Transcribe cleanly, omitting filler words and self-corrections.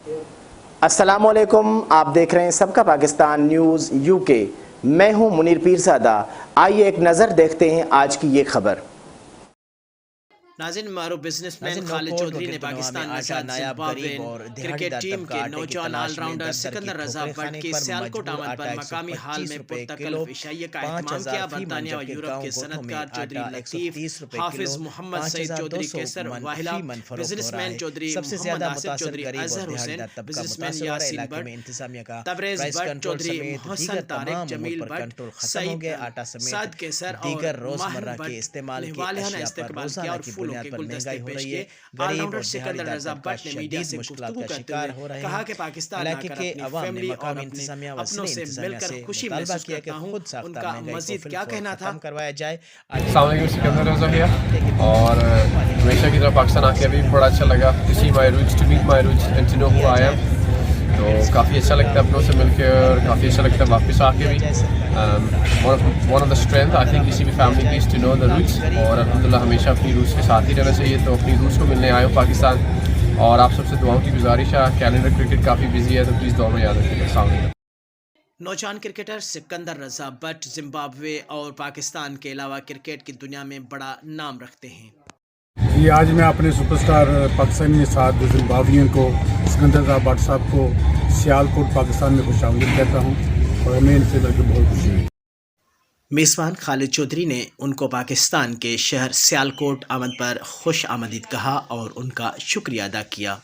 अस्सलाम वालेकुम, आप देख रहे हैं सबका पाकिस्तान न्यूज़ यूके। मैं हूं मुनीर पीरज़ादा। आइए एक नज़र देखते हैं आज की ये खबर। नाज़रीन, मारूफ बिजनेसमैन खालिद चौधरी ने पाकिस्तान नजात जिम्बाब्वेन क्रिकेट टीम के नौजवान ऑलराउंडर सिकंदर रजा बट की सियालकोट आमद पर मकामी हाल में पुरतकल्लुफ़ इशाइया का एहतमाम किया। बरतानिया और यूरोप के सनतकार चौधरी लतीफ़ हाफिज मोहम्मद सईद चौधरी केसर वाहिला, बिजनेसमैन चौधरी मोहम्मद आसिफ चौधरी, अजहर हुसैन, बिजनेसमैन यासीन बट, तबरेज़ बट चौधरी, मोहसन तारिक, जमील बट, सईद साद केसर और माहिर बट ने वालिहाना इस्तकबाल किया और फूलों के गुलदस्ते पेश किए। ऑलराउंडर सिकंदर रजा बट ने मीडिया से गुफ्तगू करते हुए कहा कि पाकिस्तान आकर अपनी फैमिली और अपने अपनों से मिलकर खुशी महसूस करता हूं। उनका मजीद क्या कहना था? अस्सलाम वालेकुम, सिकंदर रजा हियर। और हमेशा की तरह पाकिस्तान आके अभी बड़ा अच्छा लगा। To see my roots, to meet my roots and to know who I am. तो काफ़ी अच्छा लगता है अपनों से मिलकर और काफ़ी अच्छा लगता है वापस आके भी। One of the strength I think किसी भी फैमिली की is to know the roots, और अल्हम्दुलिल्लाह हमेशा अपनी रूट्स के साथ ही रहना चाहिए। तो अपनी रूट्स को मिलने आए हो पाकिस्तान, और आप सबसे दुआओं की गुजारिश है। कैलेंडर क्रिकेट काफ़ी बिजी है, तो प्लीज़ दुआ में याद रखिएगा। अस्सलाम वालेकुम। नौजवान cricketer Sikandar Raza but Zimbabwe और पाकिस्तान के अलावा क्रिकेट की दुनिया में बड़ा नाम रखते हैं। ये आज मैं अपने सुपरस्टार पाकिस्तानी साथ जिम्बाब्वियन को सिकंदर रजा बट साहब को सियालकोट पाकिस्तान में खुशामदीद कहता हूँ, और हमें इनसे मिलकर बहुत खुशी हुई। मेज़बान खालिद चौधरी ने उनको पाकिस्तान के शहर सियालकोट आमद पर खुश आमदीद कहा और उनका शुक्रिया अदा किया।